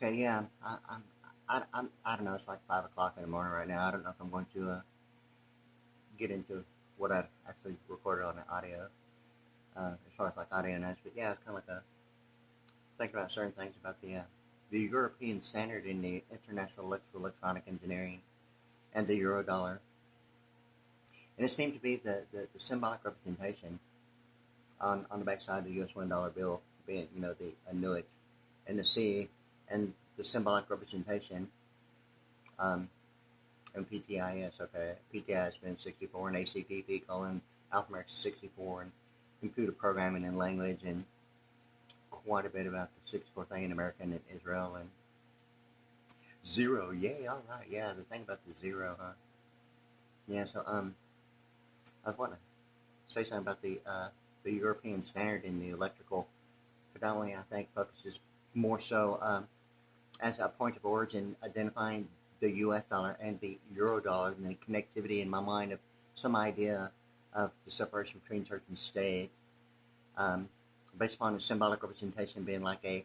Okay, yeah, I don't know. It's like 5 o'clock in the morning right now. I don't know if I'm going to get into what I actually recorded on the audio, as far as like audio notes. But yeah, it's kind of like a thinking about certain things about the European standard in the International Electronic Engineering and the Eurodollar, and it seemed to be the symbolic representation on the backside of the U.S. $1 bill, being the annuit and the C, and the symbolic representation and PTIS. Okay, PTI has been 64, and ACPP colon alphanumeric 64, and computer programming and language, and quite a bit about the 64 thing in America and Israel, and zero. Yay! All right, yeah. The thing about the zero, huh? Yeah. So I was wanting to say something about the European standard in the electrical. Predominantly, I think focuses more so as a point of origin, identifying the U.S. dollar and the euro dollar, and the connectivity in my mind of some idea of the separation between church and state, based upon the symbolic representation being like a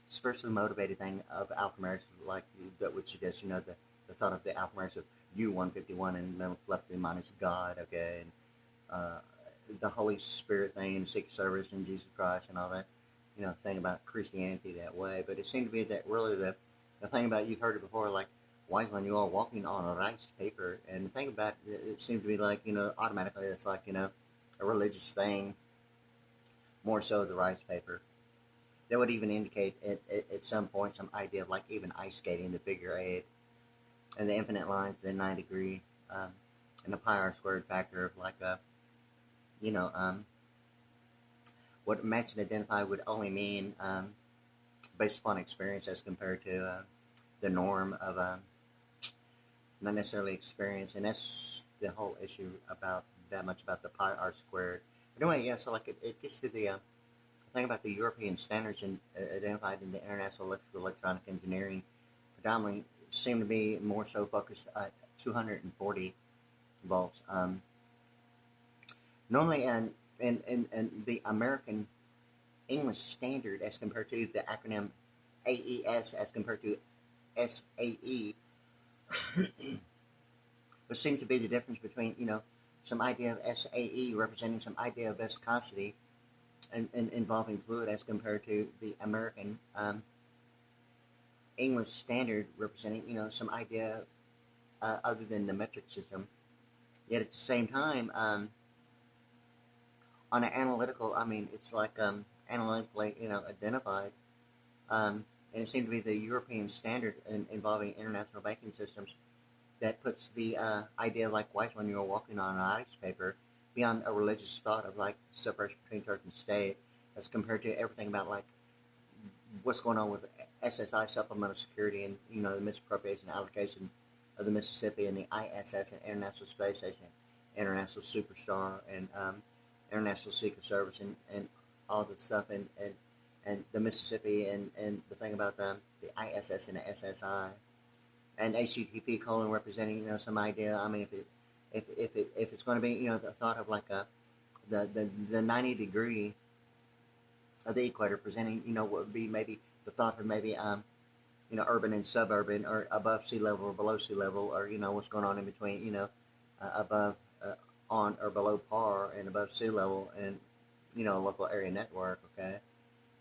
spiritually motivated thing of alphanumerics, like that would suggest, the thought of the alphanumerics of U151 and mental telepathy minus God, okay, and the Holy Spirit thing and Secret Service and Jesus Christ and all that, thing about Christianity that way. But it seemed to be that really the thing about, you've heard it before, like, why when you are walking on a rice paper, and the thing about it seemed to be like, automatically it's like, a religious thing, more so the rice paper. That would even indicate at some point some idea of like even ice skating, the figure 8, and the infinite lines, the 9 degree, and the pi r squared factor of like a, what match and identify would only mean based upon experience as compared to the norm of not necessarily experience, and that's the whole issue about that much about the pi r squared. But anyway, yeah, so like it gets to the thing about the European standards and identified in the International Electronic Engineering predominantly seem to be more so focused at 240 volts. Normally, in the American English Standard as compared to the acronym AES as compared to SAE, what seems to be the difference between, some idea of SAE representing some idea of viscosity and involving fluid as compared to the American English Standard representing, some idea other than the metric system. Yet at the same time, on an analytical, it's like analytically, identified, and it seemed to be the European standard involving international banking systems that puts the idea of like white when you're walking on ice paper beyond a religious thought of like separation between church and state, as compared to everything about like what's going on with SSI, supplemental security, and the misappropriation allocation of the Mississippi, and the ISS and International Space Station, International Superstar, and International Secret Service, and all that stuff, and the Mississippi, and the thing about the ISS and the SSI, and HTTP colon representing some idea. If it's going to be the thought of like the 90 degree of the equator, presenting what would be maybe the thought of maybe urban and suburban, or above sea level or below sea level, or what's going on in between, above on or below par and above sea level, and local area network. Okay,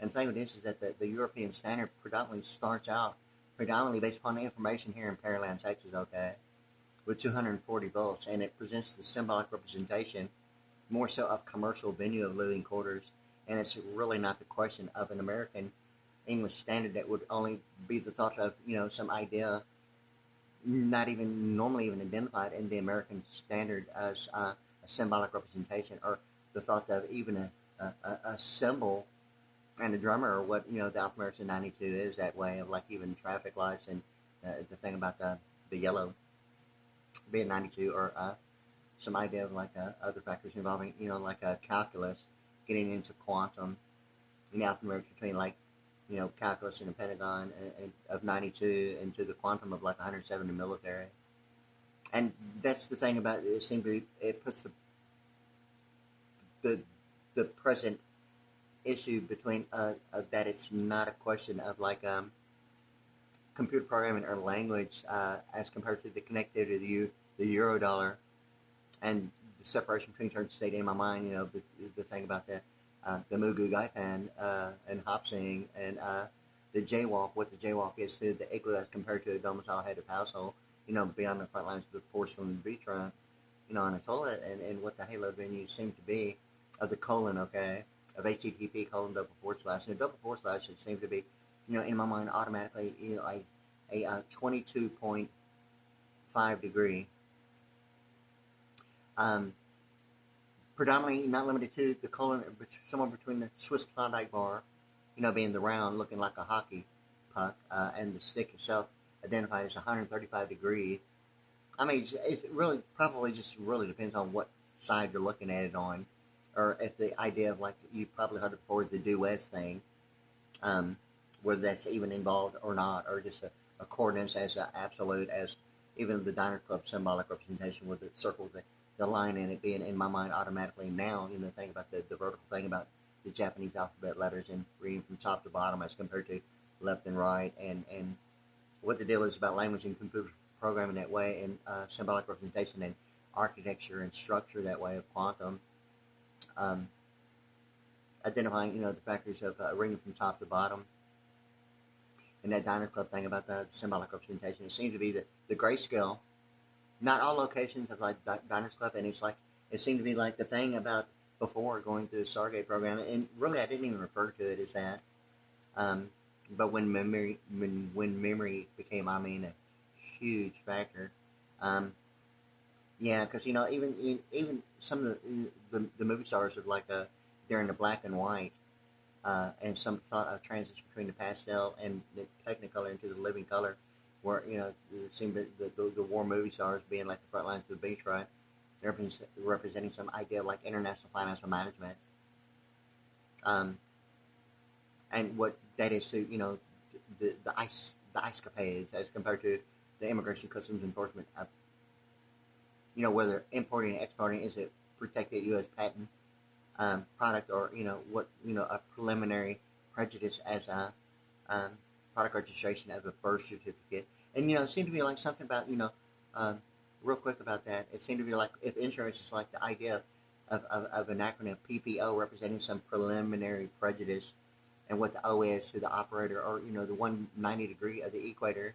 and the thing with this is that the European standard predominantly starts out based upon the information here in Pearland, Texas. Okay, with 240 volts, and it presents the symbolic representation more so of commercial venue of living quarters, and it's really not the question of an American English standard that would only be the thought of some idea not even normally even identified in the American standard as a symbolic representation, or the thought of even a symbol and a drummer, or what the alphanumeric 92 is that way, of like even traffic lights, and the thing about the yellow being 92, or some idea of like other factors involving like calculus, getting into quantum, in the alphanumeric between like calculus in the Pentagon of 92 into the quantum of like 107 in the military. And that's the thing about it. It seems to be, it puts the present issue between that it's not a question of like computer programming or language as compared to the connectivity of the euro dollar and the separation between church and state. In my mind, the thing about the Mugu Gaipan and Hopsing and the jaywalk, what the jaywalk is to the igloo as compared to a domicile head of household, beyond the front lines of the porcelain beachfront, on a toilet, and what the halo venue seemed to be of the colon, okay, of HTTP : double forward slash. And a double forward slash, it seemed to be, in my mind, automatically, a 22.5 degree, predominantly not limited to the colon, but somewhere between the Swiss Klondike bar, being the round, looking like a hockey puck, and the stick itself identified as 135 degrees. I mean, it's really probably just really depends on what side you're looking at it on, or if the idea of like you probably heard before the duets thing, whether that's even involved or not, or just a coordinates as absolute as even the diner club symbolic representation with the circle, the line in it being in my mind automatically now. Think about the vertical thing about the Japanese alphabet letters and reading from top to bottom as compared to left and right, and what the deal is about language and computer programming that way, and symbolic representation and architecture and structure that way of quantum, identifying the factors of reading from top to bottom, and that diner club thing about the symbolic representation. It seems to be the grayscale. Not all locations have like diners club, and it seemed to be like the thing about before going through the Stargate program, and really I didn't even refer to it as that. But when memory became, a huge factor. Yeah, because even some of the movie stars are like they're in the black and white, and some thought of transition between the pastel and the Technicolor into the living color, where it seemed the war movie stars being like the front lines of the beach, right? Representing some idea of like international financial management, and what that is to the ice capades as compared to the immigration customs enforcement. Whether importing and exporting is a protected U.S. patent product, or a preliminary prejudice as a product registration of a birth certificate. And it seemed to be like something about real quick about that. It seemed to be like if insurance is like the idea of an acronym PPO representing some preliminary prejudice, and what the O is to the operator, or the 190 degree of the equator,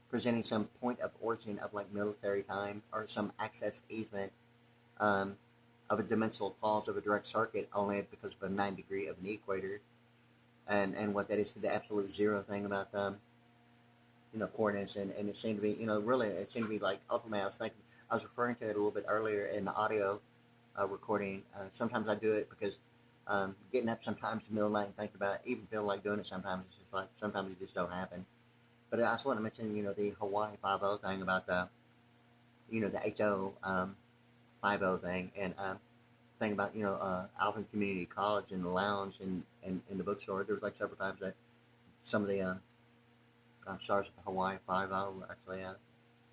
presenting some point of origin of like military time, or some access easement of a dimensional clause of a direct circuit only because of a 90 degree of an equator, and what that is to the absolute zero thing about coordinates, and it seemed to be really it seemed to be like ultimately I was referring to it a little bit earlier in the audio recording. Sometimes I do it because getting up sometimes in the middle of the night and thinking about it, even feel like doing it sometimes, it's just like sometimes it just don't happen. But I just want to mention the Hawaii 5-0 thing about the HO 5-0 thing, and thing about Alvin Community College and the lounge and in the bookstore. There was like several times that some of the stars of the Hawaii 5-0 were actually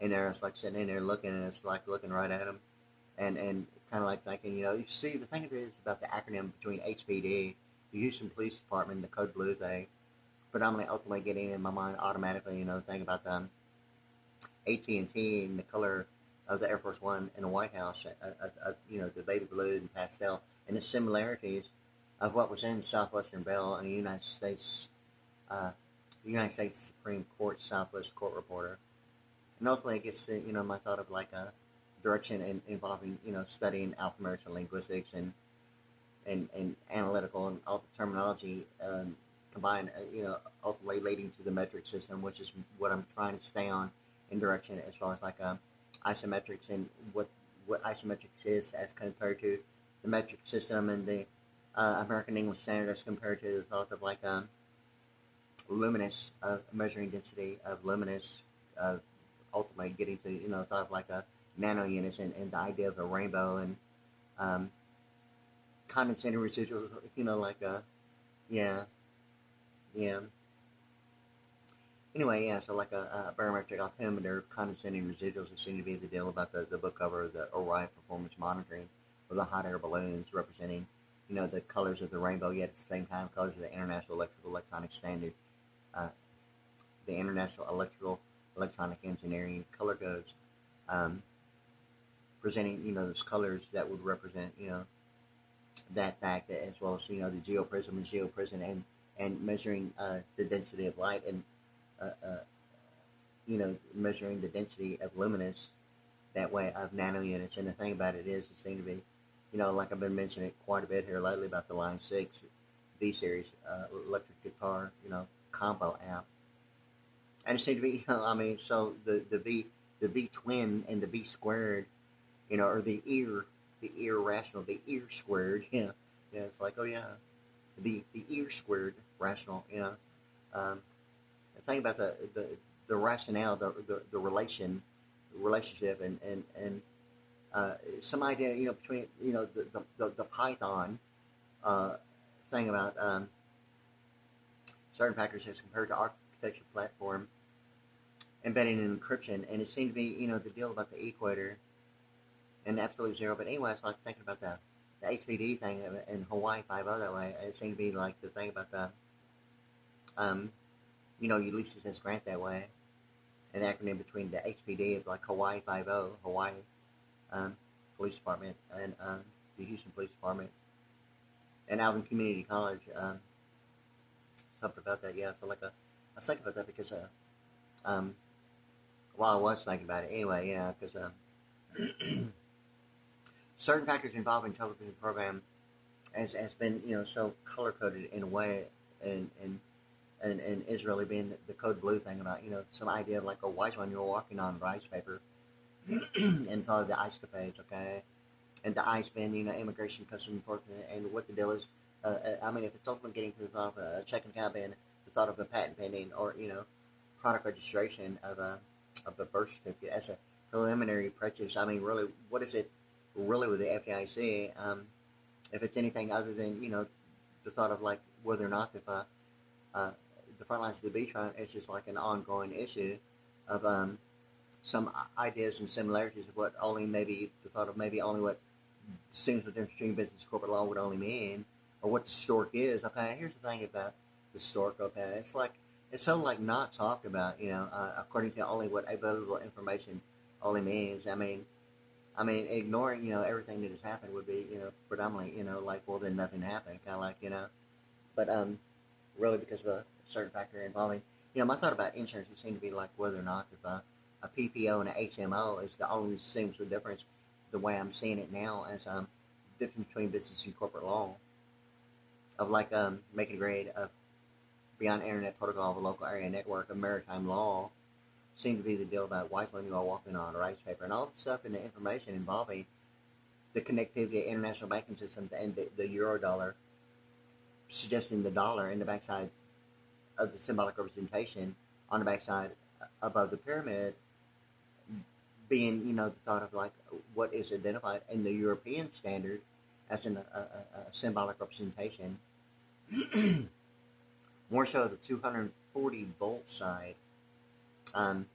in there. It's like sitting in there looking, and it's like looking right at them, and kind of like thinking, you see, the thing is about the acronym between HPD, the Houston Police Department, the Code Blue thing, predominantly ultimately getting in my mind automatically, the thing about the AT&T and the color of the Air Force One in the White House, the baby blue and pastel, and the similarities of what was in Southwestern Bell and the United States Supreme Court Southwest Court Reporter. And ultimately it gets to, my thought of like a direction involving, studying alphanumerics and linguistics and analytical and all the terminology combined, ultimately leading to the metric system, which is what I'm trying to stay on in direction as far as like isometrics, and what isometrics is as compared to the metric system and the American English Standard as compared to the thought of like luminous, measuring density of luminous, ultimately getting to thought of like a nano units, and the idea of a rainbow, and condensing residuals, Anyway, so like a barometric altimeter, condensing residuals, it seemed to be the deal about the book cover of the Orion Performance Monitoring, with the hot air balloons representing, the colors of the rainbow, yet at the same time, colors of the International Electrical Electronic Standard, uh, the International Electrical Electronic Engineering color codes, presenting, those colors that would represent, that fact, as well as, the geoprism and geoprism, and measuring the density of light, and, measuring the density of luminous, that way, of nanounits. And the thing about it is, it seems to be, like I've been mentioning it quite a bit here lately about the Line 6 V Series electric guitar, combo amp. And it seems to be, so the V twin and the V squared, or the ear rational, the ear squared, it's like, oh yeah, the ear squared rational, the thing about the rationale, the relationship, and some idea, between, the Python thing about certain factors as compared to architecture platform embedding in encryption, and it seemed to be, the deal about the equator and absolute zero. But anyway, it's like thinking about the HPD thing in Hawaii 5.0 that way. It seemed to be like the thing about the Ulysses S. Grant that way, an acronym between the HPD of like Hawaii 5.0, Hawaii Police Department, and the Houston Police Department, and Alvin Community College. Something about that, yeah. So like I was thinking about that because while I was thinking about it, anyway, yeah, because certain factors involved in television program has been, so color coded in a way, and is really being the code blue thing about, some idea of like a wise one you're walking on rice paper, and follow the ice capades, okay, and the ice bin, immigration, customs enforcement, and what the deal is. If it's ultimately getting to the thought of a check and tab bin, the thought of a patent pending, or product registration of a birth certificate as a preliminary purchase. Really, what is it really with the FDIC? If it's anything other than, the thought of like whether or not if the front lines of the beachfront, it's just like an ongoing issue of some ideas and similarities of what only maybe the thought of maybe only what seems the difference between business and corporate law would only mean, or what the stork is. Okay, here's the thing about the stork. Okay, it's so like not talked about, according to only what available information only means. Ignoring, everything that has happened would be, predominantly, like, well, then nothing happened, kind of like, but really because of a certain factor involving, my thought about insurance would seem to be like whether or not if a PPO and a HMO is the only seems the difference, the way I'm seeing it now, as difference between business and corporate law, of like making a grade of beyond internet protocol of a local area network of maritime law, seemed to be the deal about wise one you are walking on, rice paper, and all the stuff in the information involving the connectivity to international banking systems and the euro dollar, suggesting the dollar in the backside of the symbolic representation on the backside above the pyramid being, the thought of like what is identified in the European standard as a symbolic representation, more so the 240 volt side, and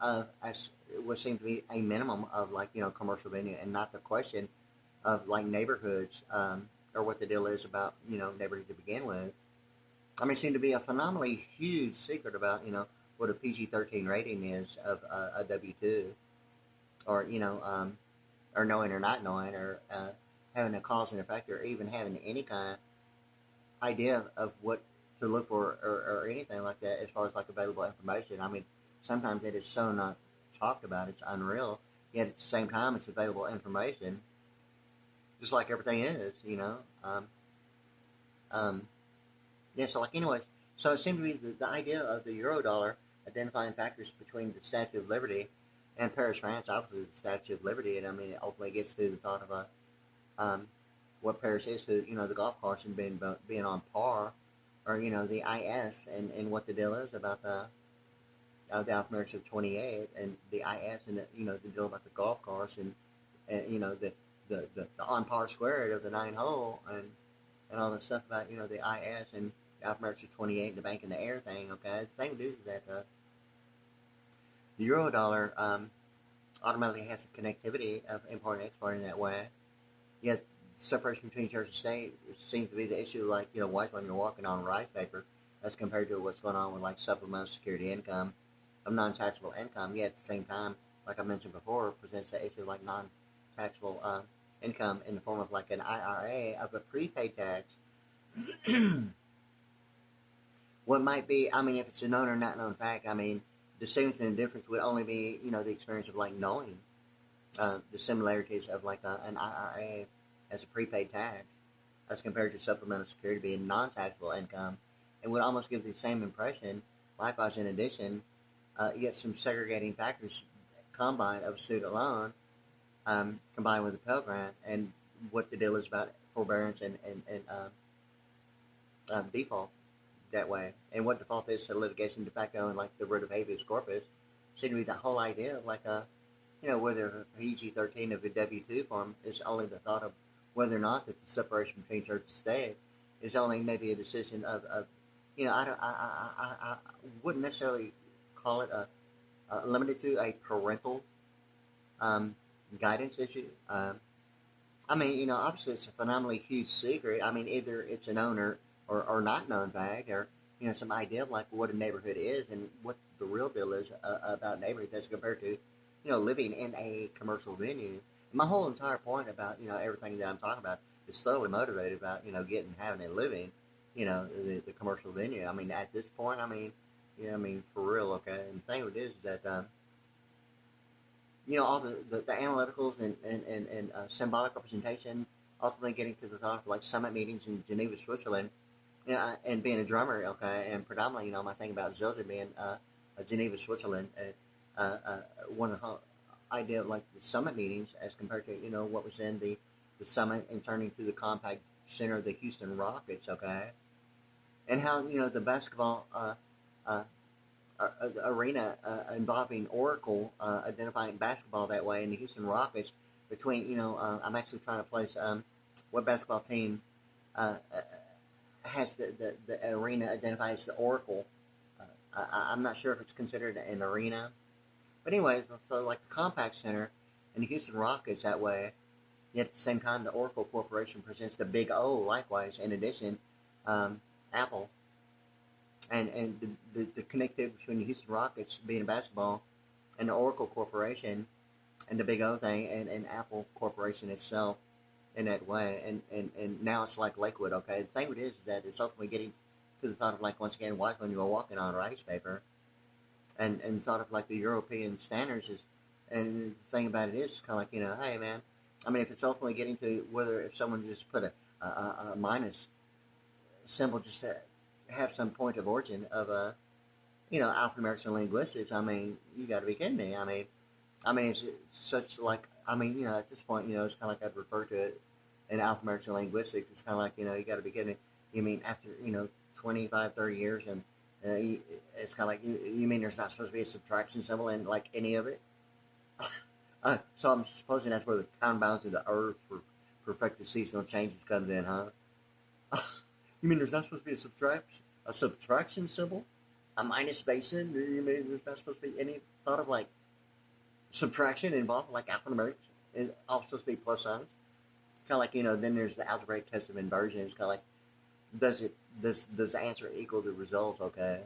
as what seems to be a minimum of like, commercial venue, and not the question of like neighborhoods, or what the deal is about, neighborhoods to begin with. It seemed to be a phenomenally huge secret about, what a PG-13 rating is of a W-2, or, or knowing or not knowing, or having a cause and effect, or even having any kind of idea of what to look for, or anything like that as far as like available information. Sometimes it is so not talked about, it's unreal, yet at the same time it's available information, just like everything is, yeah, so like anyways, so it seemed to be the idea of the euro dollar identifying factors between the Statue of Liberty and Paris, France, obviously the Statue of Liberty, and it ultimately gets to the thought of what Paris is to, the golf course and being on par, or, the IS, and what the deal is about the alphanumerics of 28, and the IS, and the deal about the golf course, and the on par squared of the 9-hole, and all the stuff about, the IS and the alphanumerics of 28 and the bank in the air thing. Okay, the thing to do is that the euro dollar automatically has a connectivity of import and export in that way, yet separation between church and state seems to be the issue, like, why when you're walking on rice paper, as compared to what's going on with, like, supplemental security income of non-taxable income. Yet at the same time, like I mentioned before, presents the issue of, like, non-taxable income in the form of, like, an IRA of a prepaid tax. What might be, I mean, if it's a known or not known fact, I mean, the difference and the difference would only be, the experience of, like, knowing the similarities of, like, an IRA as a prepaid tax as compared to supplemental security being non-taxable income. It would almost give the same impression. Likewise, in addition, you get some segregating factors combined of student loan combined with the Pell Grant, and what the deal is about forbearance and default that way, and what default is to litigation de facto and, like, the writ of habeas corpus. Seem to be the whole idea of, like, whether PG-13 of the W-2 form is only the thought of whether or not that the separation between church and state is only maybe a decision of I wouldn't necessarily call it limited to a parental guidance issue. I mean, obviously it's a phenomenally huge secret. I mean, either it's a known or not known fact, or, some idea of, like, what a neighborhood is and what the real deal is about neighborhoods as compared to, living in a commercial venue. My whole entire point about, everything that I'm talking about is thoroughly motivated about, having a living, the commercial venue. I mean, at this point, I mean, for real, okay? And the thing with it is that, all the analyticals and symbolic representation, ultimately getting to the thought of, like, summit meetings in Geneva, Switzerland, and being a drummer, okay, and predominantly, my thing about Zilda being Geneva, Switzerland, one of the idea of, like, the summit meetings as compared to, what was in the summit and turning to the compact center of the Houston Rockets, okay, and how, the basketball arena involving Oracle identifying basketball that way, and the Houston Rockets between, I'm actually trying to place what basketball team has the arena identified as the Oracle. I'm not sure if it's considered an arena. But anyways, so, like, the Compact Center and the Houston Rockets that way, yet at the same time the Oracle Corporation presents the Big O likewise. In addition, Apple. And the connectivity between the Houston Rockets being a basketball and the Oracle Corporation and the Big O thing and Apple Corporation itself in that way. And now it's like Lakewood, okay? The thing with it is that it's ultimately getting to the thought of, like, once again, why when you were walking on rice paper and thought of, like, the European standards is, and the thing about it is kind of like, hey, man, I mean, if it's ultimately getting to whether if someone just put a minus symbol just to have some point of origin of alphanumerics and linguistics, I mean, you got to be kidding me. I mean, it's such, like, at this point, it's kind of like I'd refer to it in alphanumerics and linguistics. It's kind of like, you got to be kidding me. You mean after, 25, 30 years, and it's kind of like, you mean there's not supposed to be a subtraction symbol in, like, any of it? So I'm supposing that's where the conbounds of the earth for perfected seasonal changes comes in, huh? You mean there's not supposed to be a subtraction symbol? A minus basin? You mean there's not supposed to be any thought of, like, subtraction involved, like alphanumerics? It's all supposed to be plus signs. It's kind of like, then there's the algebraic test of inversion. It's kind of like, does the answer equal the result, okay?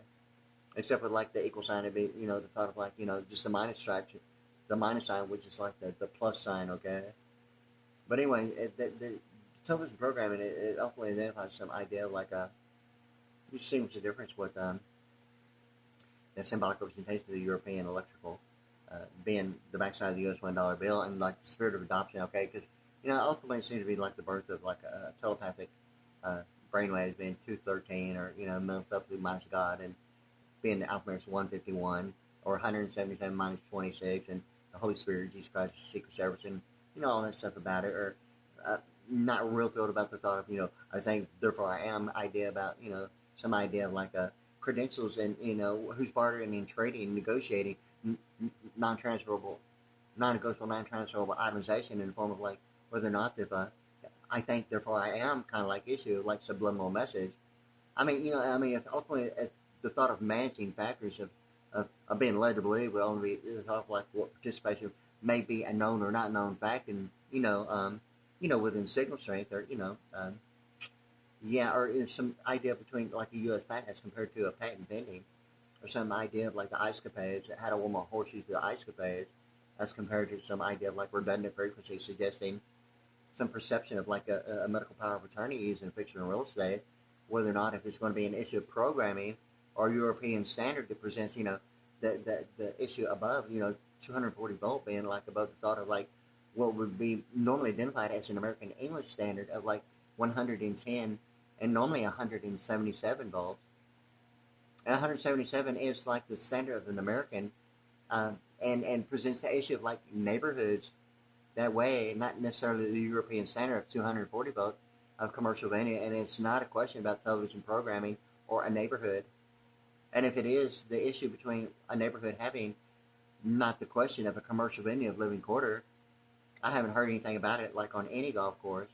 Except with, like, the equal sign, it'd be, the thought of, like, just the minus fraction, the minus sign, which is like the plus sign, okay? But anyway, the television programming, it ultimately identifies some idea of, like, you see what's the difference with the symbolic representation of the European electrical being the backside of the U.S. $1 bill, and, like, the spirit of adoption, okay? Because, ultimately it seems to be like the birth of, like, a telepathic brainwaves being 213, or, telepathy minus God, and being the alphanumerics 151, or 177 minus 26, and the Holy Spirit, Jesus Christ, the Secret Service, and, all that stuff about it, or not real thrilled about the thought of, I think, therefore I am idea about, some idea of, like, credentials and, who's bartering and trading and negotiating non-negotiable, non-transferable itemization in the form of, like, whether or not if I think, therefore I am kind of like issue, like subliminal message. If ultimately if the thought of managing factors of being led to believe would only be the thought of, like, what participation may be a known or not known fact, and, within signal strength, or yeah, or is some idea between like a U.S. patent as compared to a patent pending, or some idea of like the ice capades, how to warm a horseshoes to the ice capades, as compared to some idea of like redundant frequency, suggesting some perception of like a medical power of attorney used in fictional real estate, whether or not if it's going to be an issue of programming or European standard that presents, the issue above, 240 volt being like above the thought of like what would be normally identified as an American English standard of like 110 and normally 177 volts. And 177 is like the standard of an American, and presents the issue of like neighborhoods that way, not necessarily the European standard of 240 volts of commercial venue. And it's not a question about television programming or a neighborhood. And if it is the issue between a neighborhood having not the question of a commercial venue of living quarter, I haven't heard anything about it like on any golf course,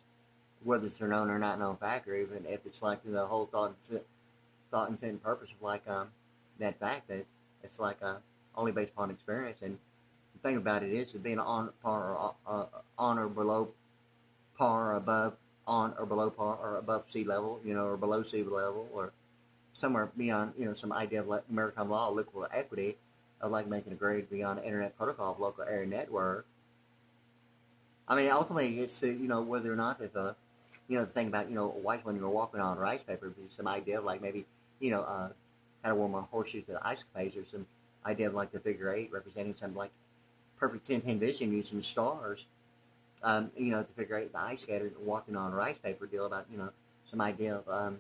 whether it's a known or not known fact, or even if it's like the whole thought, intent, and purpose of like that fact that it's like only based upon experience. And the thing about it is being on par or on or below par, or above, on or below par, or above sea level, or below sea level, or somewhere beyond, some idea of like maritime law, liquid equity, of like making a grade beyond internet protocol of local area network. I mean, ultimately, it's whether or not if the thing about white when you're walking on rice paper, be some idea of like maybe how to warm a horseshoe to the ice capades, or some idea of like the figure 8 representing some like perfect 10-10 vision using stars. The figure 8, the ice skater walking on rice paper deal about some idea of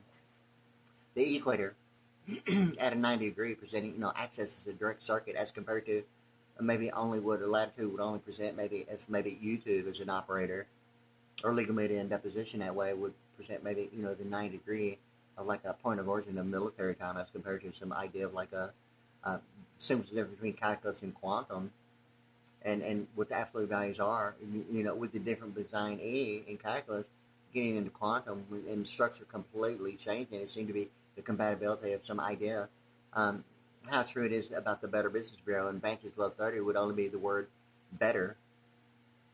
the equator at a 90 degree presenting access as a direct circuit as compared to maybe only would a latitude would only present maybe YouTube as an operator, or legal media and deposition that way would present maybe the 90 degree of like a point of origin of military time as compared to some idea of like a simple difference between calculus and quantum, and what the absolute values are, with the different design E in calculus getting into quantum and structure completely changing. It seemed to be the compatibility of some idea. How true it is about the Better Business Bureau and Vantage Love 30 would only be the word better,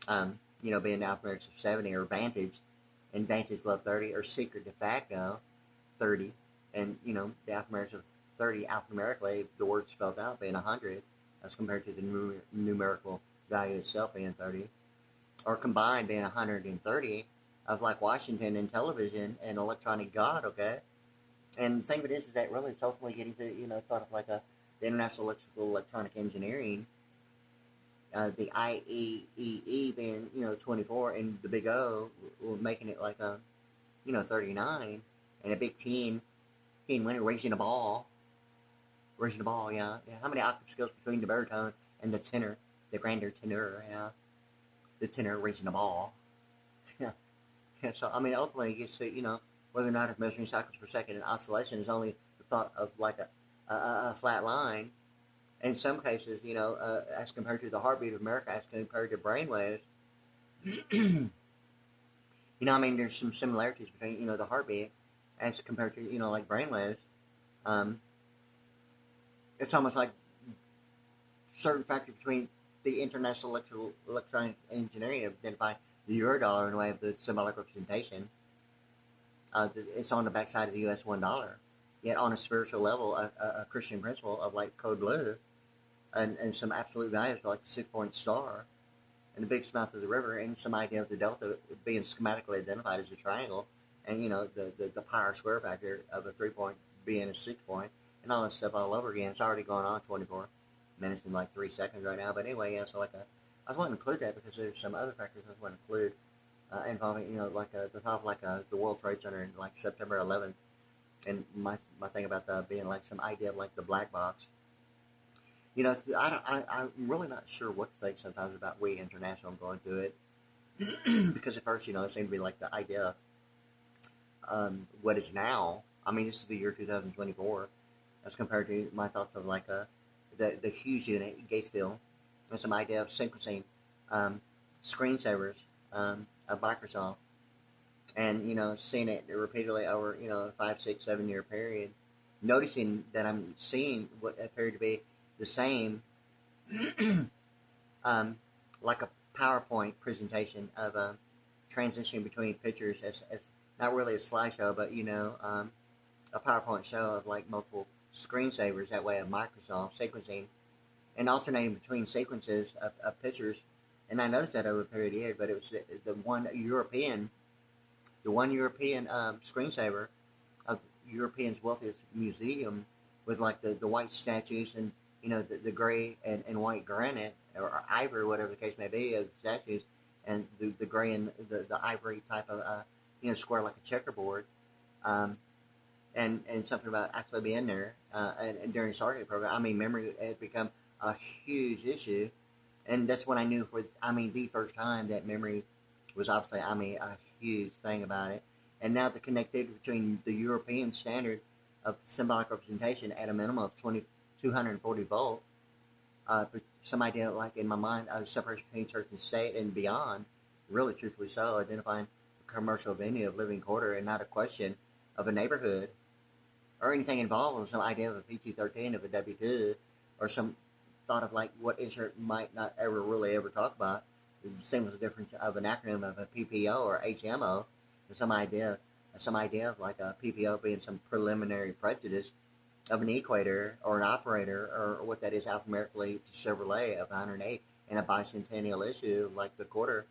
being the alphanumerics of 70, or Vantage, and Vantage Love 30, or secret de facto 30, and, the alphanumerics of 30 alphanumerically, the word spelled out being 100, as compared to the numerical value itself being 30, or combined being 130, of like Washington and television and electronic God, okay? And the thing of it is that really it's ultimately getting to, thought of like the International Electrical Electronic Engineering, the IEEE being, 24, and the big O making it like a, 39, and a big teen winner raising the ball, yeah. How many octave scales between the baritone and the tenor, the grander tenor, yeah, the tenor raising the ball, yeah. So I mean, ultimately, it gets to whether or not if measuring cycles per second and oscillation is only the thought of like a flat line. In some cases, as compared to the heartbeat of America, as compared to brainwaves, I mean, there's some similarities between, the heartbeat as compared to, like brainwaves. It's almost like certain factors between the International Electronic Engineering identify the Eurodollar in a way of the symbolic representation. It's on the backside of the US $1. Yet on a spiritual level, a Christian principle of like code blue, and some absolute values like the 6-point star, and the biggest mouth of the river, and some idea of the delta being schematically identified as a triangle, and the power square factor of a 3-point being a 6-point, and all this stuff all over again. It's already going on 24 minutes and like 3 seconds right now. But anyway, yeah. So like I was wanting to include that because there's some other factors I was wanting to include involving the top of like the World Trade Center in like September 11th, and my thing about being like some idea of like the black box. I'm really not sure what to think sometimes about We International going through it. Because at first, it seemed to be like the idea what is now. I mean, this is the year 2024, as compared to my thoughts of like the huge unit, Gatesville, and some idea of sequencing screensavers of Microsoft, and seeing it repeatedly over, a 5, 6, 7 year period, noticing that I'm seeing what appeared to be the same, like a PowerPoint presentation of transitioning between pictures as not really a slideshow, but a PowerPoint show of like multiple screensavers that way of Microsoft sequencing and alternating between sequences of pictures. And I noticed that over a period of years, but it was the one European screensaver of European's wealthiest museum with like the white statues and the gray and white granite or ivory, whatever the case may be, of the statues, and the gray and the ivory type of square like a checkerboard, and something about actually being there and during the Stargate program. I mean, memory has become a huge issue, and that's when I knew the first time that memory was obviously a huge thing about it. And now the connectivity between the European standard of symbolic representation at a minimum of 240 volts, some idea, like in my mind, of separation between church and state and beyond, really truthfully so, identifying a commercial venue of living quarter and not a question of a neighborhood or anything involved with some idea of a P213, of a W2, or some thought of like what insert might not ever really ever talk about. The same as the difference of an acronym of a PPO or HMO, or some idea of like a PPO being some preliminary prejudice of an equator or an operator, or what that is alphanumerically to Chevrolet of 108, and a bicentennial issue like the quarter,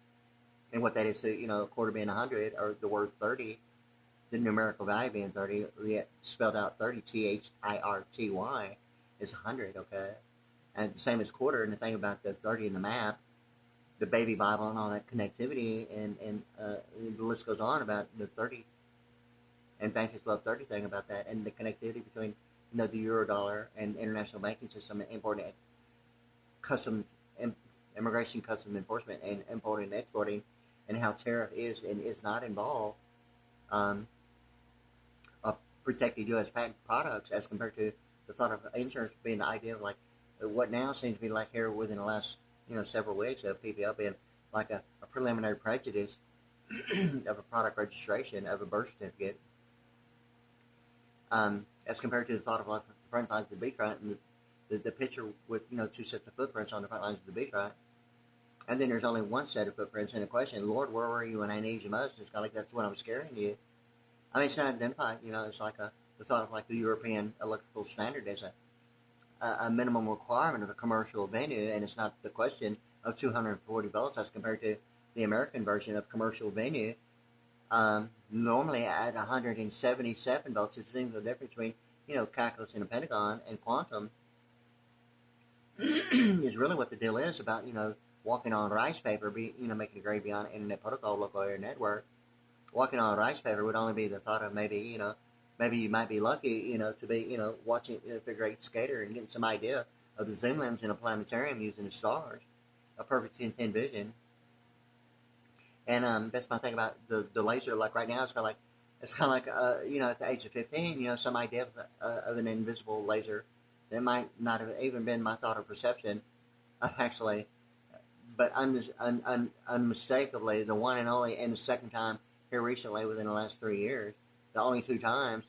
and what that is, a quarter being 100, or the word 30, the numerical value being 30, yet spelled out 30, THIRTY, is 100, okay? And the same as quarter, and the thing about the 30 in the map, the baby Bible and all that connectivity, and the list goes on about the 30, and Bankers Love 30 thing about that, and the connectivity between the Eurodollar and international banking system, and importing customs, immigration customs enforcement, and importing and exporting, and how tariff is and is not involved protected U.S. patent products as compared to the thought of insurance being the idea of like what now seems to be like here within the last several weeks of PPO being like a preliminary prejudice of a product registration of a birth certificate, as compared to the thought of like the front lines of the beachfront and the picture with two sets of footprints on the front lines of the beachfront, and then there's only one set of footprints in a question. Lord, where were you when I needed you most? It's kind of like that's when I was scaring you. I mean, it's not identified. It's like the thought of like the European electrical standard as a minimum requirement of a commercial venue, and it's not the question of 240 volts as compared to the American version of commercial venue. Normally at 177 volts, it seems the difference between calculus and a pentagon and quantum is really what the deal is about. Walking on rice paper, making a grade beyond internet protocol, local area network. Walking on rice paper would only be the thought of maybe you might be lucky, to be, watching the great skater and getting some idea of the zoom lens in a planetarium using the stars, a perfect 10/10 vision. And that's my thing about the laser. Like right now, it's kind of like at the age of 15, some idea of an invisible laser that might not have even been my thought or perception of actually, but unmistakably the one and only, and the second time here recently within the last 3 years, the only two times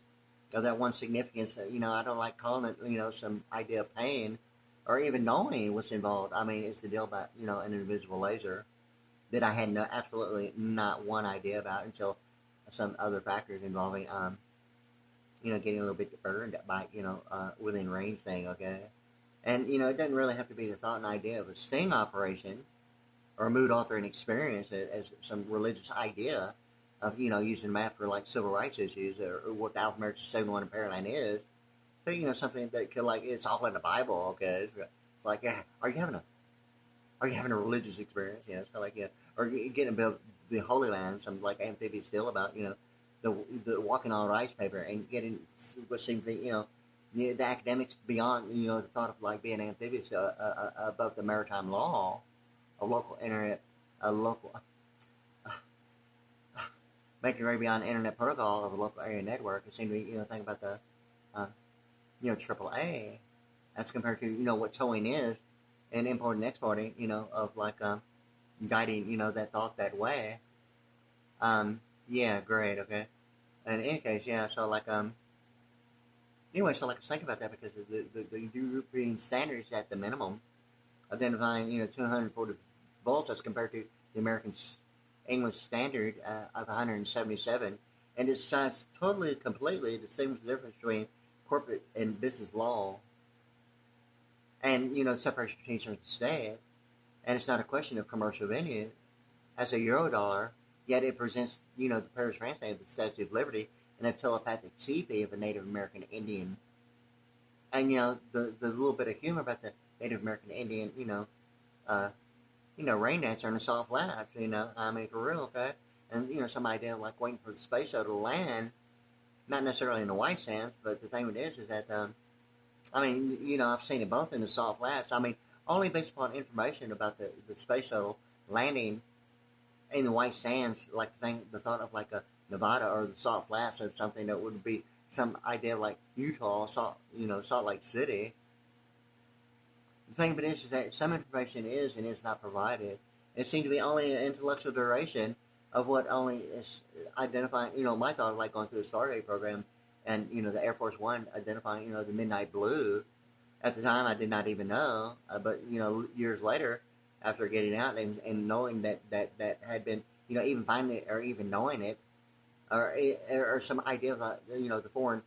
of that one significance that, I don't like calling it, some idea of pain or even knowing what's involved. I mean, it's the deal about, an invisible laser that I had absolutely not one idea about until some other factors involving, getting a little bit burned by, within range thing, okay? And, it doesn't really have to be the thought and idea of a sting operation or a mood altering experience as some religious idea of, using a map for like civil rights issues or what the alphanumeric 71 in Paradigm is. So, something that could like, it's all in the Bible, okay? It's like, yeah, are you having a religious experience? It's kind of like, or getting about the Holy Land, some like amphibious deal about, the walking on rice paper and getting what seems to be, the academics beyond, the thought of like being amphibious above the maritime law, a local internet, making way beyond internet protocol of a local area network. It seemed to be, think about the, AAA as compared to, what towing is and importing and exporting, of like, guiding, that thought that way. Yeah, great, okay. And in any case, yeah, so like, anyway, so like, let's think about that because the European standards at the minimum, identifying, 240 volts as compared to the American English Standard of 177, and it decides totally, completely distinguishes the difference between corporate and business law, and separation between church and state. And it's not a question of commercial venue as a Eurodollar, yet it presents the Paris France name of the Statue of Liberty and a telepathic CP of a Native American Indian. And the little bit of humor about the Native American Indian, rain dancer on a soft lass, I mean, for real, okay? And, some idea of like waiting for the space shuttle to land, not necessarily in the white sands, but the thing with it is that, I mean, I've seen it both in the soft lass. I mean, only based upon information about the space shuttle landing in the white sands, like the thought of like a Nevada or the Salt Flats or something that would be some idea like Utah, Salt Lake City. The thing about it is that some information is and is not provided. It seemed to be only an intellectual duration of what only is identifying, my thought of like going through the Stargate program and, the Air Force One identifying, the Midnight Blue. At the time, I did not even know, but, years later, after getting out and knowing that had been, even finding it or even knowing it, or some idea of, the foreign,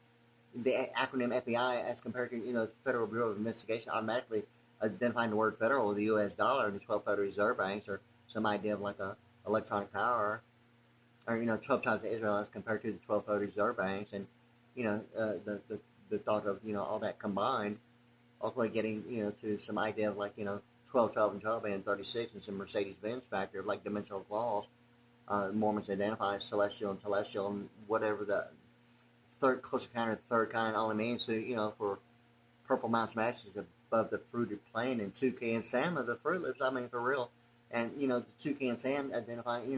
the acronym FBI as compared to, the Federal Bureau of Investigation automatically identifying the word federal with the U.S. dollar and the 12 Federal Reserve Banks, or some idea of like a electronic power, or, 12 times the Israel as compared to the 12 Federal Reserve Banks, and, the thought of, all that combined, ultimately getting, to some idea of like, 12, 12, and 12, and 36, and some Mercedes-Benz factor of like dimensional clause. Mormons identify as celestial and telestial, and whatever the third close encounter of the third kind only means to, for purple mountains matches above the fruited plain, and toucan salmon, the fruitless, I mean, for real. And, the toucan salmon identifying,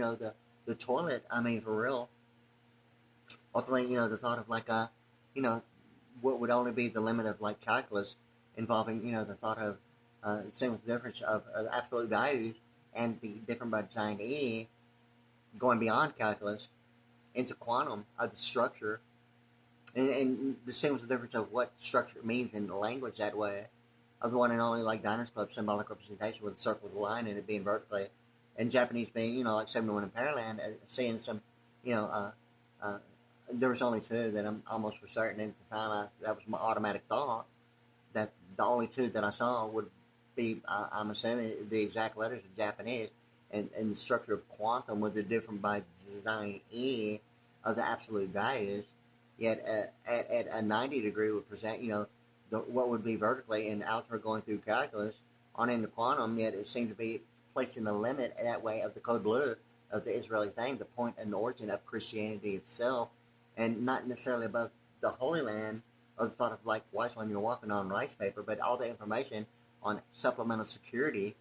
the toilet, I mean, for real. Ultimately, the thought of like, what would only be the limit of like calculus involving, the thought of same with the difference of absolute values and the different by design E, going beyond calculus into quantum of the structure, and the same with the difference of what structure means in the language that way, of the one and only like Diners Club symbolic representation with a circle with a line in it being vertically, and Japanese being, like 71 in Pearland, seeing some, there was only two that I'm almost for certain at the time, that was my automatic thought, that the only two that I saw would be, I'm assuming, the exact letters of Japanese, and the structure of quantum with the different by design E of the absolute values, yet at a 90 degree would present, what would be vertically in algebra going through calculus on in the quantum, yet it seemed to be placing the limit that way of the code blue of the Israeli thing, the point and the origin of Christianity itself, and not necessarily above the Holy Land, or the thought of like white when you're walking on rice paper, but all the information on supplemental security,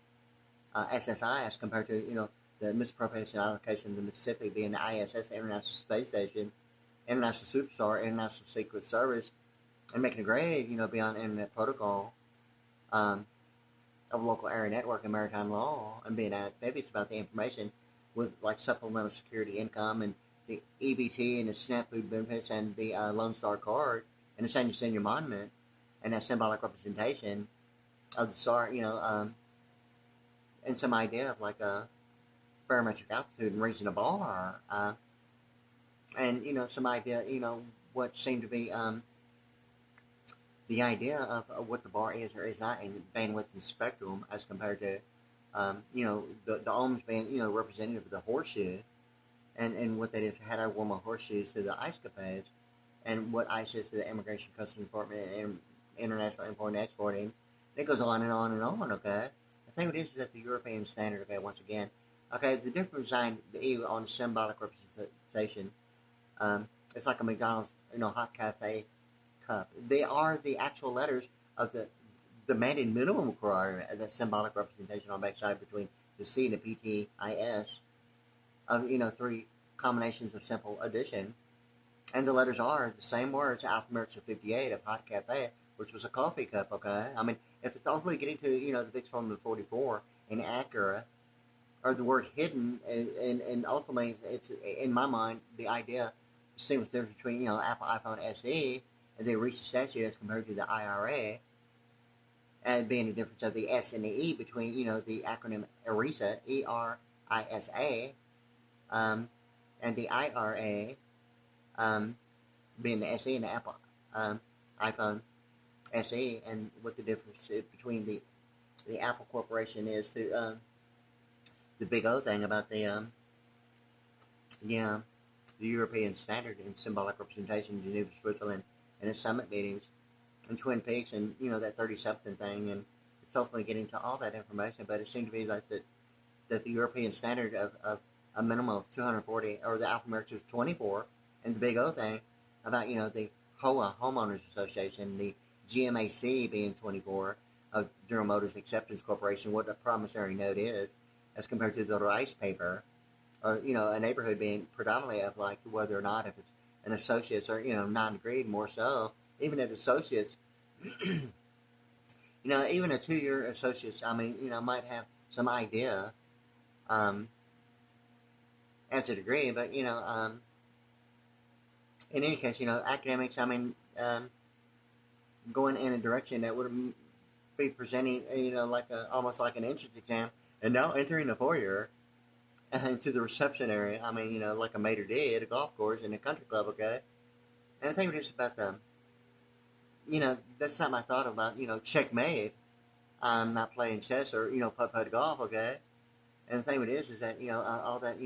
SSI, as compared to, the misappropriation allocation of the Mississippi being the ISS, International Space Station, International Superstar, International Secret Service, and making a grade, beyond internet protocol of local area network and maritime law, and being at, maybe it's about the information with like supplemental security income and the EBT and the SNAP food benefits and the Lone Star card and the senior monument and that symbolic representation of the star, and some idea of like a barometric altitude and raising a bar, and some idea, what seemed to be the idea of what the bar is or is not in bandwidth and spectrum as compared to, the ohms being, representative of the horseshoe, and what that is, how I wore my horseshoes to the ICE capades, and what ICE is to the Immigration Customs Enforcement and International Import and Exporting. It goes on and on and on, okay? The thing is that the European standard, okay, once again, okay, the different design, the E on the symbolic representation, it's like a McDonald's, hot cafe cup. They are the actual letters of the demanded minimum requirement of that symbolic representation on the backside between the C and the PTIS of, three combinations of simple addition. And the letters are the same words, alphanumerics of 58 of hot cafe, which was a coffee cup, okay? I mean, if it's ultimately getting to, the fixed formula of 44 in Acura, or the word hidden, and ultimately, it's, in my mind, the idea, same with the difference between, Apple iPhone SE and the ERISA statute as compared to the IRA, and being the difference of the S and the E between, the acronym ERISA, ERISA, and the IRA, being the SE and the Apple iPhone SE, and what the difference between the Apple Corporation is to the big O thing about the European standard and symbolic representation in Geneva, Switzerland, and its summit meetings in Twin Peaks, and that 30-something thing, and it's ultimately getting to all that information. But it seemed to be like that the European standard of a minimum of 240, or the alphanumeric of 24, and the big O thing about the HOA, Homeowners Association, the GMAC being 24 of General Motors Acceptance Corporation, what a promissory note is, as compared to the rice paper, or a neighborhood being predominantly of like whether or not if it's an associates or non-agreed, more so even at associates. Even a 2-year associates, might have some idea as a degree, but in any case, academics, going in a direction that would be presenting like almost like an entrance exam, and now entering the foyer into the reception area, like a maitre d' at a golf course in a country club, okay? And I think it's about that's something I thought about, checkmate. I'm not playing chess or, putt-putt golf, okay? And the thing with it is that, all that,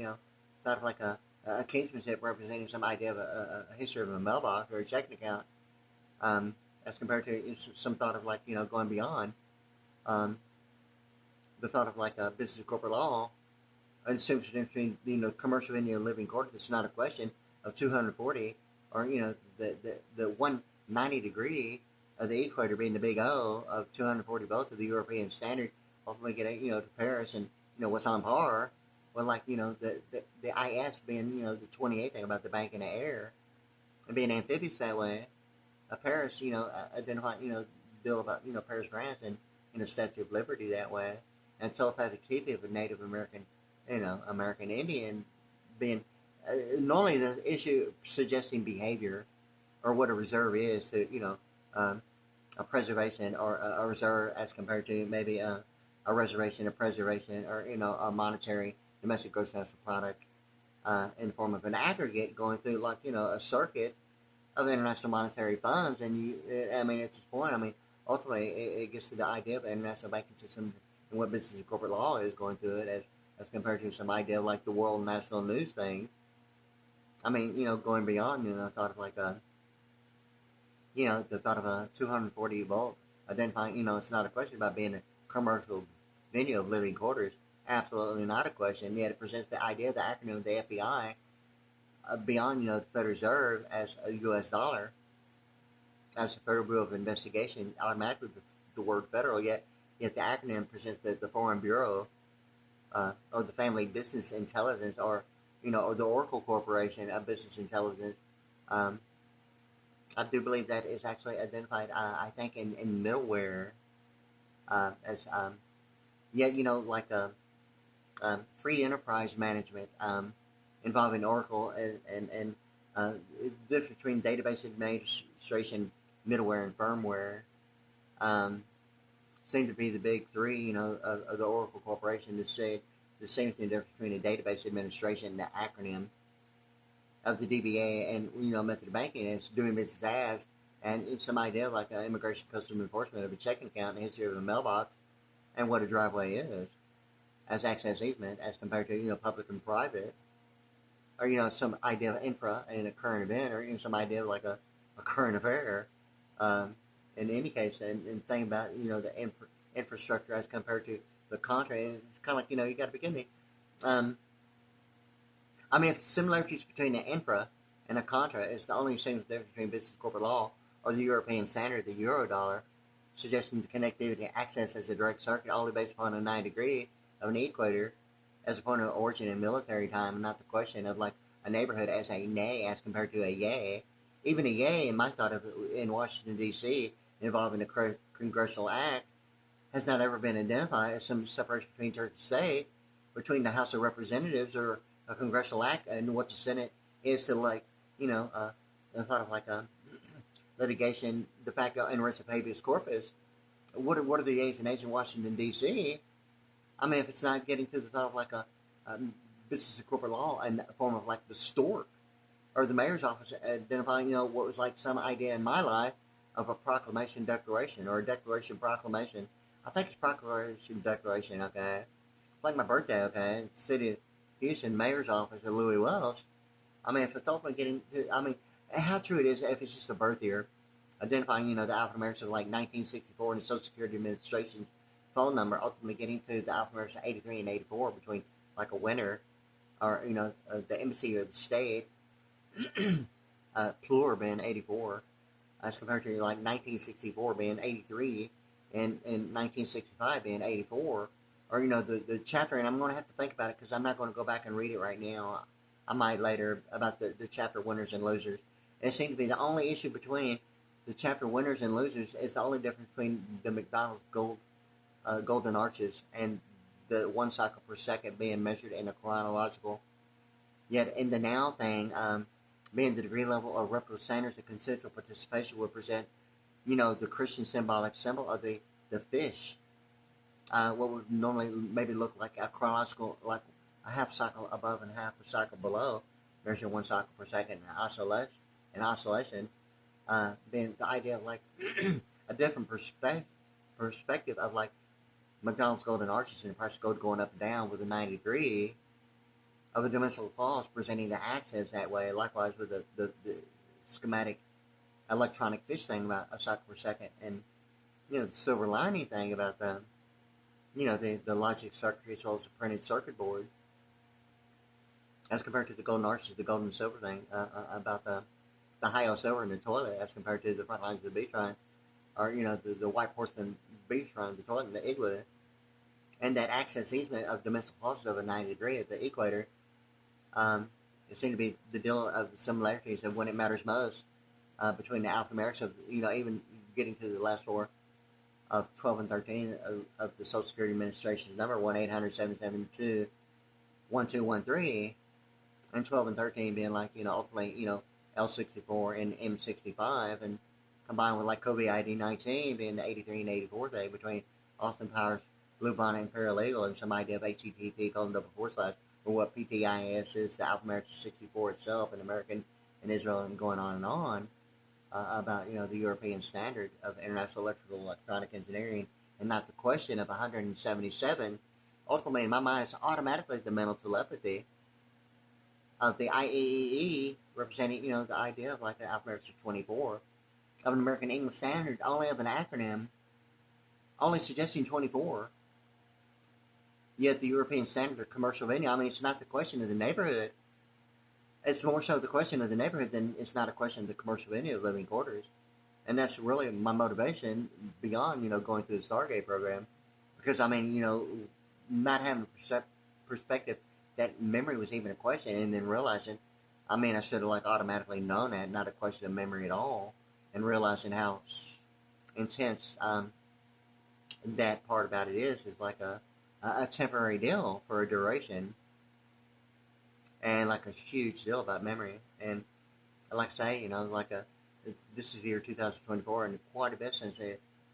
thought of like a kinsmanship representing some idea of a history of a mailbox or a checking account, as compared to some thought of like, going beyond the thought of like a business of corporate law, and the difference between, commercial venue and living quarters. It's not a question of 240 or, the 190 degree of the equator being the big O of 240 both of the European standard, ultimately get to Paris and, what's on par. Well, like, the IS being, the 28th thing about the bank in the air and being amphibious that way. Paris, identify, deal about, Paris, France, and, Statue of Liberty that way. And telepathic telepathy of a Native American, American Indian being, normally the issue suggesting behavior or what a reserve is to, a preservation or a reserve as compared to maybe a reservation, a preservation, or, a monetary domestic gross national product in the form of an aggregate going through like, a circuit of international monetary funds. And at this point, ultimately it gets to the idea of the international banking system and what business and corporate law is going through it as compared to some idea of like the world national news thing. Going beyond, the thought of like the thought of a 240 volt identifying, it's not a question about being a commercial venue of living quarters. Absolutely not a question. Yet it presents the idea of the acronym of the FBI beyond, the Federal Reserve as a U.S. dollar, as a Federal Bureau of Investigation, automatically the word federal, yet the acronym presents the Foreign Bureau or the Family Business Intelligence, or, or the Oracle Corporation of Business Intelligence. I do believe that is actually identified, I think, in middleware as, like free enterprise management involving Oracle and the difference between database administration, middleware, and firmware seem to be the big three, of the Oracle Corporation to say the same thing difference between a database administration, the acronym of the DBA, and method of banking is doing business as, and it's some idea like immigration customs enforcement of a checking account and history of a mailbox and what a driveway is as access easement as compared to public and private, or some idea of infra and a current event, or some idea of like a current affair. In any case, and think about the infrastructure as compared to the contract. It's kind of like you got to begin me. If the similarities between the infra and the contra is the only same difference between business and corporate law or the European standard, the euro dollar, suggesting the connectivity and access as a direct circuit, only based upon a 9 degree of an equator as a point of origin in military time, and not the question of like a neighborhood as a nay as compared to a yay. Even a yay, in my thought of in Washington, D.C., involving a congressional act, has not ever been identified as some separation between church and state, between the House of Representatives or a congressional act and what the Senate is to like, the thought of like a litigation, de facto in res of habeas corpus. What are the A's and A's in Washington, D.C.? If it's not getting to the thought of like business and corporate law in the form of like the stork or the mayor's office identifying, what was like some idea in my life of a proclamation declaration or a declaration proclamation. I think it's proclamation declaration, okay? Like my birthday, okay? It's City of Houston mayor's office of Louis Wells. I mean, if it's ultimately getting to, I mean, how true it is if it's just a birth year, identifying, the alphanumerics of like 1964 and the Social Security Administration's phone number, ultimately getting to the alphanumerics of 83 and 84 between like a winter or, the embassy or the state, plural being 84, as compared to like 1964 being 83 and 1965 being 84, or, the chapter, and I'm going to have to think about it because I'm not going to go back and read it right now. I might later about the chapter winners and losers. And it seemed to be the only issue between the chapter winners and losers is the only difference between the McDonald's golden arches and the 1 cycle per second being measured in a chronological. Yet in the now thing, being the degree level of reputable standards, the consensual participation would present, the Christian symbolic symbol of the fish. What would normally maybe look like a chronological, like a half cycle above and half a cycle below, measuring 1 cycle per second in oscillation, being the idea of like a different perspective of like McDonald's golden arches and the price of gold going up and down with a 90 degree of a dimensional clause presenting the axis that way. Likewise with the schematic electronic fish thing about a cycle per second, and the silver lining thing about the the logic circuitry as well as the printed circuit board, as compared to the golden arches, the gold and silver thing about the high silver in the toilet, as compared to the front lines of the beachfront, or the white porcelain beachfront, the toilet, and the igloo, and that access easement of dimensional clauses of a 90 degree at the equator. It seemed to be the deal of the similarities of when it matters most between the alphanumerics of even getting to the last four of 12 and 13 of the Social Security Administration's number 1-800-772-1213, and 12 and 13 being like ultimately L64 and M65, and combined with like COVID ID 19 being the 83 and 84 day between Austin Powers, Blue Bonnet, and Paralegal, and some idea of HTTP : or what PTIS is, the alphanumerics of 64 itself, and American and Israel, and going on and on. About the European standard of international electrical electronic engineering, and not the question of 177. Ultimately, in my mind, it's automatically the mental telepathy of the IEEE representing the idea of like the alphanumerics of 24 of an American English standard, only of an acronym, only suggesting 24. Yet the European standard of commercial venue, I mean, it's not the question of the neighborhood. It's more so the question of the neighborhood than it's not a question of the commercial venue of living quarters. And that's really my motivation beyond, going through the Stargate program. Because, I mean, not having a perspective that memory was even a question, and then realizing, I mean, I should have like automatically known that, not a question of memory at all, and realizing how intense that part about it is like a temporary deal for a duration. And like a huge deal about memory, and like I say, this is the year 2024, and quite a bit since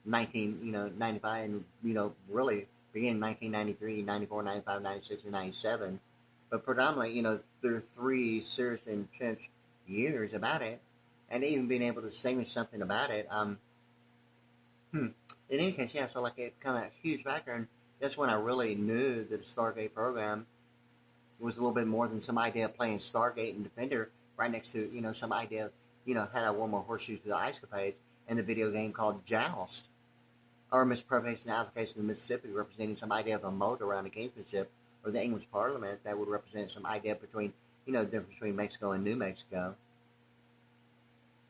1995, and really beginning 1993, 94, 95, 96, and 97. But predominantly, there are 3 serious, intense years about it, and even being able to distinguish something about it. In any case, yeah. So like it kind of a huge factor, and that's when I really knew that the Stargate program was a little bit more than some idea of playing Stargate and Defender right next to, some idea of, had I won more horseshoes to the ice capades in the video game called Joust, or misappropriation and application of Mississippi, representing some idea of a moat around the gamesmanship, or the English Parliament that would represent some idea between, the difference between Mexico and New Mexico,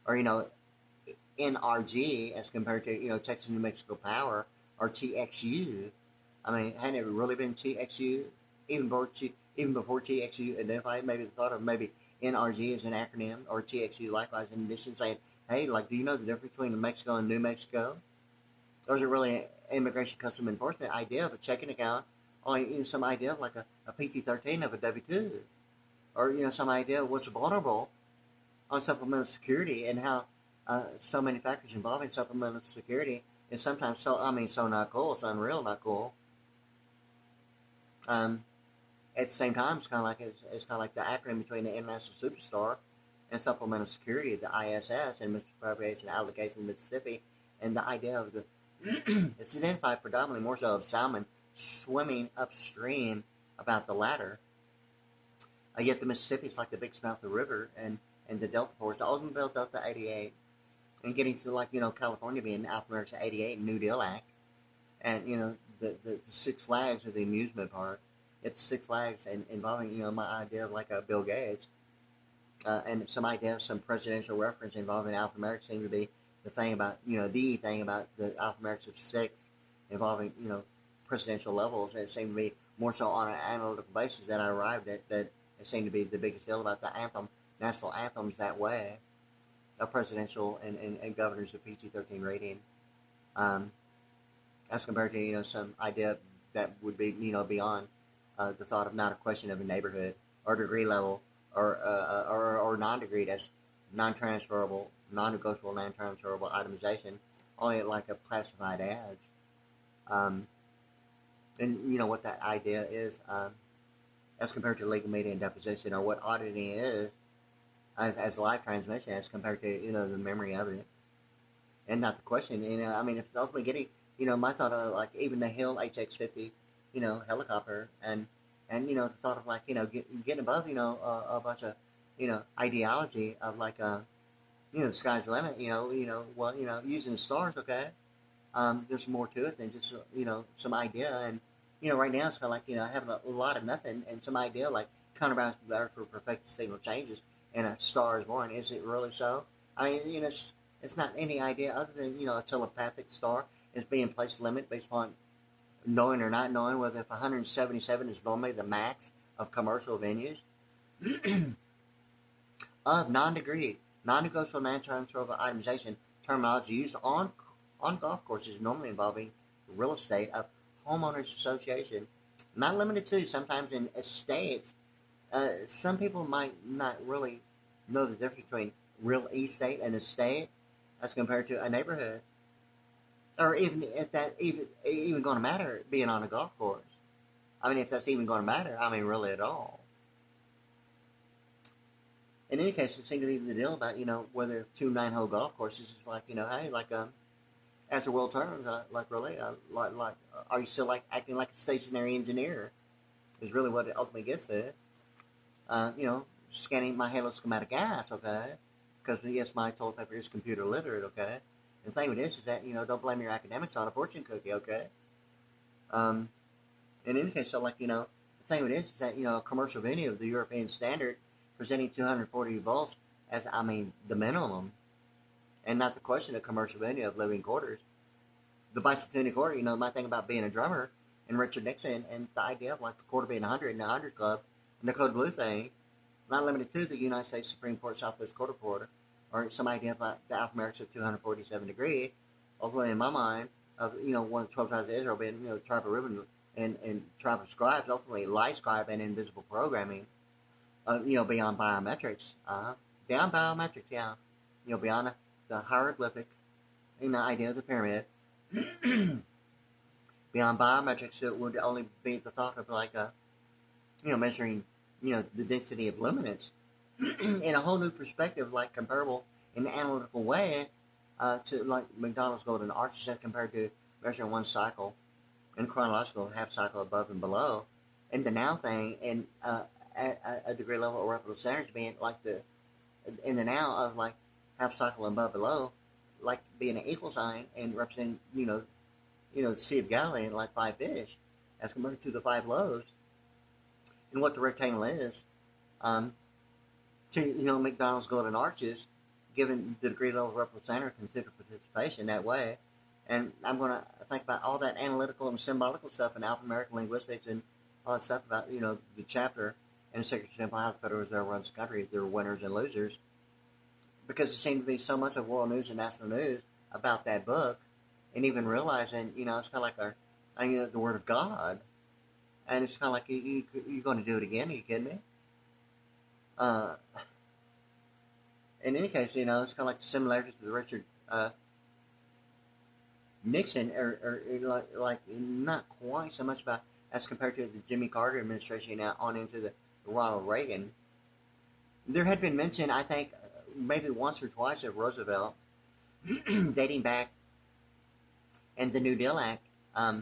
or, NRG as compared to, Texas New Mexico Power, or TXU. I mean, hadn't it really been TXU even before TXU identified maybe the thought of maybe NRG as an acronym, or TXU likewise, in addition saying, hey, like, do you know the difference between Mexico and New Mexico? Or is it really an immigration custom enforcement idea of a checking account, or some idea of like a PT-13 of a W-2? Or, some idea of what's vulnerable on supplemental security, and how so many factors involving supplemental security is sometimes so not cool, it's unreal not cool. at the same time, it's kind of like the acronym between the International Superstar and Supplemental Security of the ISS and Misappropriation Allegations in Mississippi, and the idea of the it's identified predominantly more so of salmon swimming upstream about the latter. Yet the Mississippi is like the biggest mouth of the river, and the Delta Force, the Oldsmobile Delta 88, and getting to California being Alpha 88 New Deal Act, and the Six Flags of the amusement park. It's Six Flags and involving my idea of like a Bill Gates, and some idea of some presidential reference involving alphanumeric seemed to be the thing about the thing about the alphanumerics of six involving presidential levels. And it seemed to be more so on an analytical basis that I arrived at that it seemed to be the biggest deal about the anthem, national anthems that way, of presidential and governors of PG-13 rating, as compared to some idea that would be beyond the thought of not a question of a neighborhood or degree level or non-degree, that's non-transferable, non-negotiable, non-transferable itemization, only like a classified ads. And what that idea is, as compared to legal media and deposition, or what auditing is as live transmission as compared to the memory of it, and not the question. I mean, it's ultimately getting my thought of like even the Hill HX-50 helicopter, and the thought of like getting above a bunch of ideology of like the sky's the limit. Using the stars, okay. There's more to it than just some idea, and right now it's kind of like having a lot of nothing and some idea like counterbalance the Earth for perfect signal changes and a star is born. Is it really so? I mean, it's not any idea other than a telepathic star is being placed limit based upon knowing or not knowing whether if 177 is normally the max of commercial venues of non-degree, non-negotiable, non-transferable itemization terminology used on golf courses normally involving real estate of homeowners association, not limited to, sometimes in estates. Some people might not really know the difference between real estate and estate as compared to a neighborhood, or even if that even going to matter being on a golf course. I mean, if that's even going to matter, I mean, really at all. In any case, it seemed to be the deal about whether 2 9-hole golf courses is like hey, like as the world turns, like really, like are you still like acting like a stationary engineer? Is really what it ultimately gets to. Scanning my Halo schematic gas, okay? Because yes, my toilet paper is computer literate, okay? And the thing with this is that don't blame your academics on a fortune cookie, okay? In any case, so like the thing with this is that a commercial venue of the European standard presenting 240 volts as the minimum. And not the question of commercial venue of living quarters. The bicentennial quarter, my thing about being a drummer and Richard Nixon and the idea of like the quarter being 100 and the 100 Club and the Code Blue thing, not limited to the United States Supreme Court Southwest Quarter, or some idea about the alphanumerics of 247 degree, ultimately in my mind, of one of the 12 tribes of Israel being the tribe of Reuben and tribe of scribes, ultimately light scribe and invisible programming, beyond biometrics, beyond biometrics, yeah, beyond the hieroglyphic, idea of the pyramid, beyond biometrics, it would only be the thought of like measuring, the density of luminance in a whole new perspective, like comparable in an analytical way to like McDonald's golden arches as compared to measuring one cycle in chronological half cycle above and below, and the now thing and at a degree level or reputable standards being like in the now of like half cycle above below, like being an equal sign and representing the Sea of Galilee and like 5 fish as compared to the 5 loaves, and what the rectangle is to McDonald's golden arches, given the degree level of reputable standard, consider participation that way. And I'm going to think about all that analytical and symbolical stuff in alphanumeric linguistics and all that stuff about the chapter and the Secretary General how the Federal Reserve runs the country. There are winners and losers, because there seems to be so much of world news and national news about that book, and even realizing, it's kind of like the Word of God, and it's kind of like you're going to do it again. Are you kidding me? In any case, it's kind of like the similarities to the Richard Nixon, or like not quite so much about as compared to the Jimmy Carter administration now on into the Ronald Reagan. There had been mention, I think, maybe once or twice of Roosevelt, dating back, and the New Deal Act. I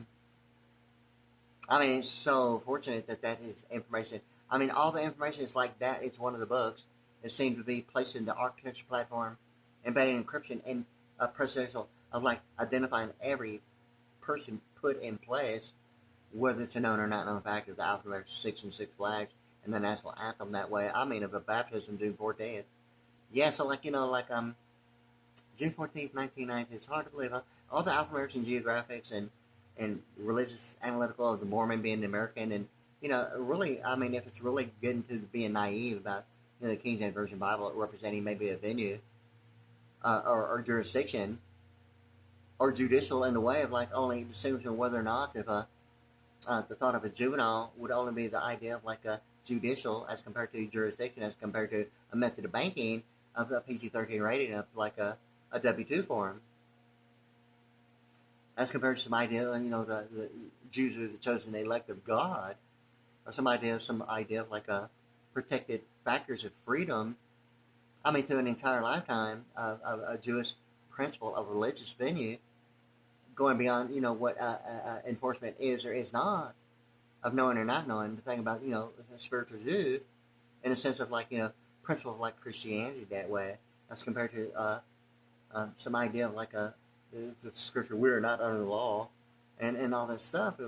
mean, it's so fortunate that that is information. I mean, all the information is like that. It's one of the books. It seemed to be placed in the architecture platform, embedded encryption, and a presidential of like identifying every person put in place, whether it's a known or not known fact of the alphabet 6 and 6 flags and the national anthem that way. I mean, of a baptism June 14th. Yeah, so like, June 14th, 1990, it's hard to believe. Huh? All the alphanumerics geographics and religious analytical of the Mormon being the American, and really, I mean, if it's really getting to being naive about the King James Version Bible representing maybe a venue or jurisdiction or judicial in the way of like only distinguishing whether or not if the thought of a juvenile would only be the idea of like a judicial as compared to jurisdiction as compared to a method of banking of a PG-13 rating of like a W-2 form. As compared to some idea, the Jews are the chosen elect of God, or some idea of like a protected factors of freedom. I mean, through an entire lifetime of a Jewish principle of religious venue, going beyond, what enforcement is or is not, of knowing or not knowing. The thing about, a spiritual Jew, in a sense of like, principle of like Christianity that way, as compared to some idea of like the scripture, we are not under the law, and all that stuff,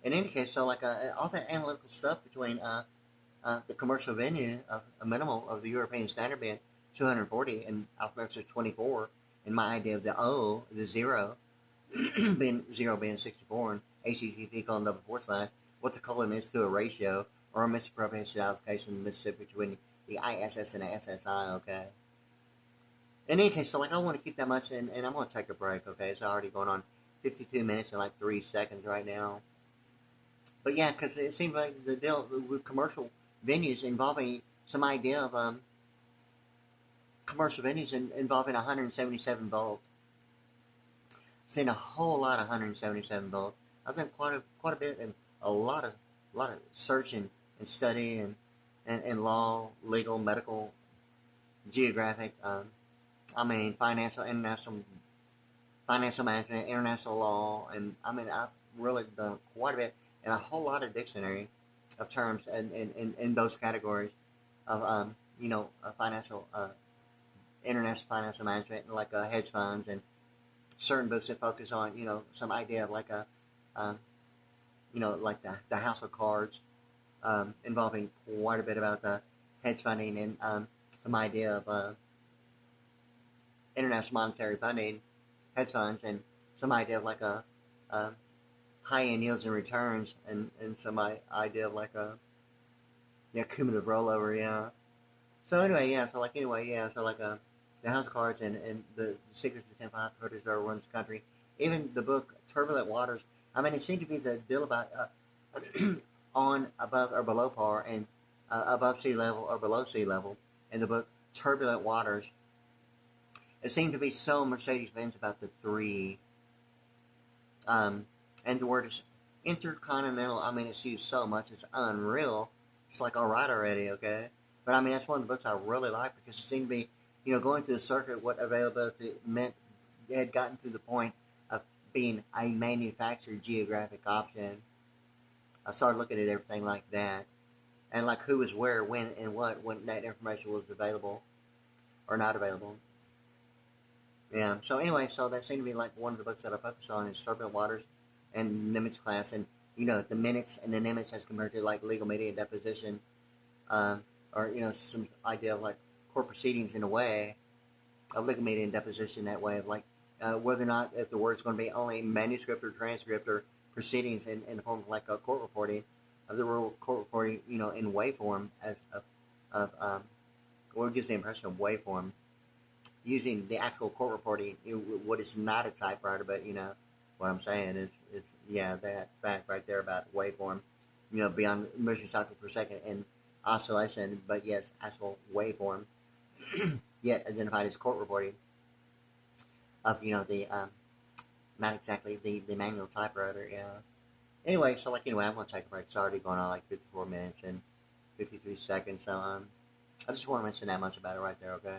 in any case, so like all that analytical stuff between the commercial venue of a minimal of the European standard being 240 and alphabetics 24, and my idea of the O, the zero, being 64, and HTTP : what the colon is to a ratio or a misappropriation application in Mississippi between the ISS and the SSI, okay? In any case, so like I want to keep that much, and I'm going to take a break, okay? It's already going on 52 minutes and like 3 seconds right now. But yeah, because it seems like the deal with commercial venues involving some idea of commercial venues involving 177 volts. Seen a whole lot of 177 volts. I've done quite a bit and a lot of searching and study and law, legal, medical, geographic. Financial, international, financial management, international law, and I mean, I've really done quite a bit and a whole lot of dictionary of terms in those categories of, financial, international financial management, like hedge funds and certain books that focus on, some idea of like like the House of Cards, involving quite a bit about the hedge funding and some idea of international monetary funding, hedge funds, and some idea of like a high-end yields and returns, and some idea of like a cumulative rollover, yeah. So anyway, the House of Cards and the Secrets of the 10 Fighters that runs the country, even the book Turbulent Waters. I mean, it seemed to be the deal about on, above, or below par, and above sea level or below sea level. In the book Turbulent Waters, it seemed to be so Mercedes-Benz about the three. And the word is intercontinental. I mean, it's used so much, it's unreal. It's like, all right already, okay? But I mean, that's one of the books I really like because it seemed to be, going through the circuit, what availability meant, it had gotten to the point of being a manufactured geographic option. I started looking at everything like that. And like who was where, when, and what, when that information was available or not available. Yeah, so anyway, so that seemed to be like one of the books that I focused on is Turbulent Waters and Nimitz class, and the minutes and the Nimitz as compared to like legal media deposition, or some idea of like court proceedings in a way of legal media and deposition, that way of like whether or not if the word's going to be only manuscript or transcript or proceedings in the form of like a court reporting of the real court reporting, in waveform as of what gives the impression of waveform. Using the actual court reporting, what is not a typewriter, but what I'm saying is that fact right there about waveform, beyond measuring cycles per second in oscillation, but yes, actual waveform, yet identified as court reporting of the not exactly the manual typewriter. Yeah. Anyway, so like anyway, I'm gonna take a break. It's already going on like 54 minutes and 53 seconds. So I just want to mention that much about it right there. Okay.